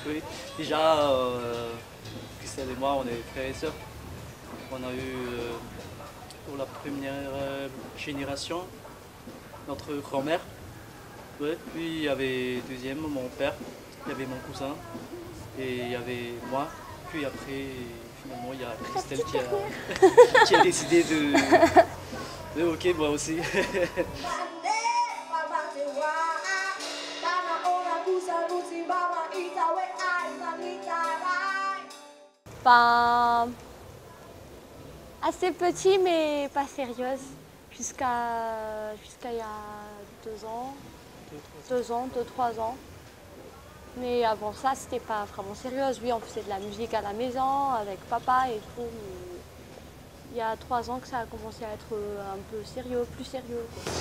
Oui. Déjà, Christelle et moi, on est frères et sœurs. On a eu, pour la première génération, notre grand-mère. Ouais. Puis il y avait deuxième, mon père. Il y avait mon cousin. Et il y avait moi. Puis après, finalement, il y a Christelle qui a décidé de ok, moi aussi. Ben, assez petit mais pas sérieuse jusqu'à il y a 2 ans, 2, 3 ans. Mais avant ça, c'était pas vraiment sérieuse. Oui, on faisait de la musique à la maison avec papa et tout. Mais il y a 3 ans que ça a commencé à être un peu sérieux, plus sérieux, quoi.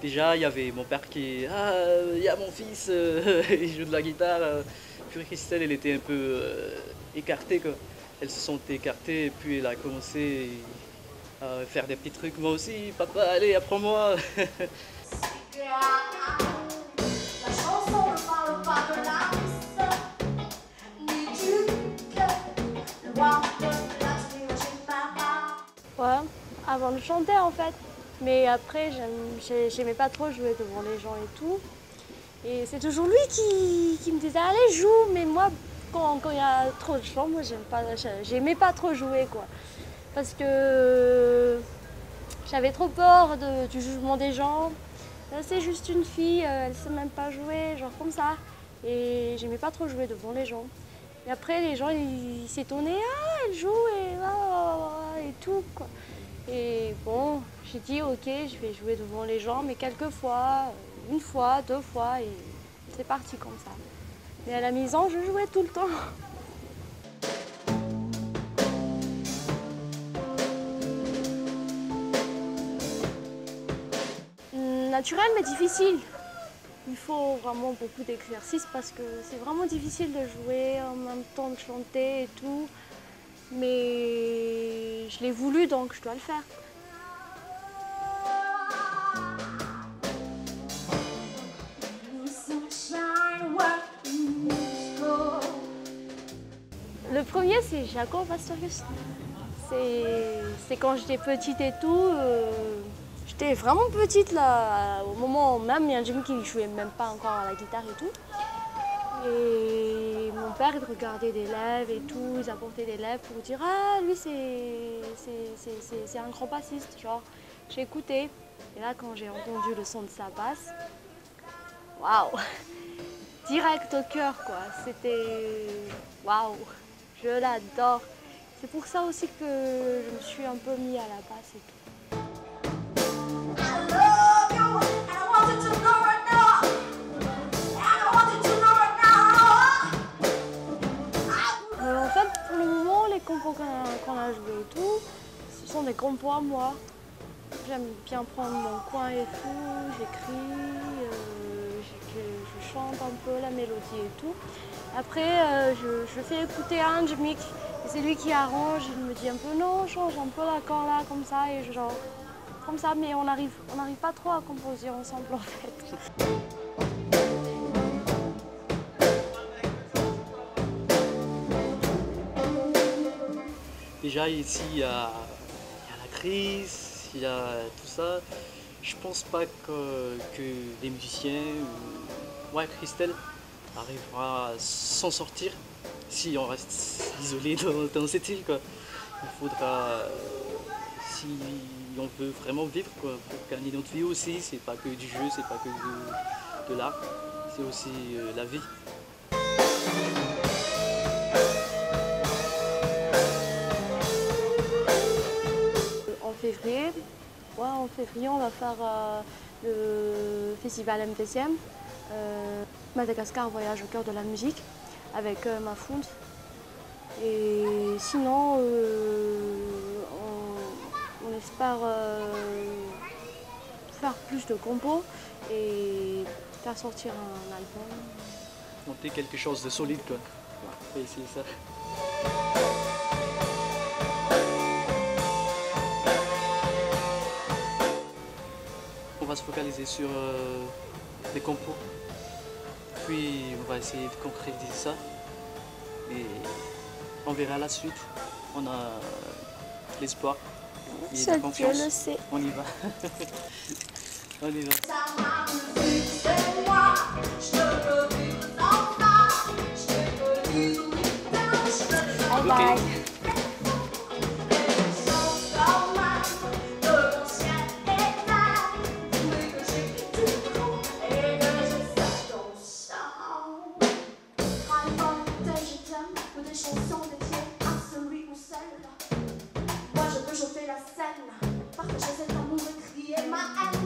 Déjà, il y avait mon père qui... Ah, il y a mon fils, il joue de la guitare. Puis Christelle, elle était un peu écartée, quoi. Elle se sentait écartée et puis elle a commencé à faire des petits trucs. Moi aussi, papa, allez, apprends-moi. La chanson ne parle pas de l'artiste, ni du cœur, le roi de l'imagine pas. Ouais, avant de chanter en fait. Mais après, j'aimais pas trop jouer devant les gens et tout. Et c'est toujours lui qui me disait allez joue, mais moi quand il y a trop de chants, moi j'aimais pas trop jouer quoi. Parce que j'avais trop peur du jugement des gens. C'est juste une fille, elle sait même pas jouer, genre comme ça. Et j'aimais pas trop jouer devant les gens. Et après les gens ils s'étonnaient, ah elle joue et tout quoi. Et bon, j'ai dit ok, je vais jouer devant les gens, mais quelques fois, 1 fois, 2 fois, et c'est parti comme ça. Mais à la maison, je jouais tout le temps. Naturel mais difficile. Il faut vraiment beaucoup d'exercice parce que c'est vraiment difficile de jouer en même temps de chanter et tout. Mais je l'ai voulu donc je dois le faire. Le premier c'est Jaco Pastorius. C'est quand j'étais petite et tout. J'étais vraiment petite là, au moment où même il y a un Jimmy qui ne jouait même pas encore à la guitare et tout. Et mon père il regardait des lives et tout, ils apportaient des lives pour dire ah lui c'est un grand bassiste, genre j'ai écouté. Et là quand j'ai entendu le son de sa basse, waouh, direct au cœur quoi, c'était waouh, je l'adore. C'est pour ça aussi que je me suis un peu mis à la basse et tout. En fait, pour le moment, les compos qu'on a joués et tout, ce sont des compos à moi. J'aime bien prendre mon coin et tout, j'écris, je chante un peu la mélodie et tout. Après, je fais écouter à un Jimmy, et c'est lui qui arrange, il me dit un peu non, change un peu l'accord là, comme ça, et genre, comme ça, mais on n'arrive pas trop à composer ensemble en fait. Déjà, ici, il y a la crise, il y a tout ça. Je pense pas que les musiciens, ouais, Christelle, arrivera à s'en sortir si on reste isolé dans cette île, quoi. Il faudra, si on veut vraiment vivre, quoi, pour gagner notre vie aussi, c'est pas que du jeu, c'est pas que de l'art, c'est aussi la vie. En février, on va faire le festival MPCM, Madagascar Voyage au cœur de la musique, avec Mafound. Et sinon, on espère faire plus de compos et faire sortir un album. Monter quelque chose de solide, quoi. Ouais, et c'est ça. On va se focaliser sur les compos. Puis on va essayer de concrétiser ça. Et on verra la suite. On a l'espoir et la Seul Dieu confiance. le sait. On y va. On y va. Ça m'a plu, c'est moi. Je te vis dans ça. Je te dis oui, je te dis Bye Ok. bye. les choses quand même de mon ciel éteint. Oui, que j'ai du coup et que je sais ton sang. iPhone, je t'aime, ou des chansons dédiées à celui ou celle. Moi je peux chauffer la scène, partager cet amour et crier ma haine.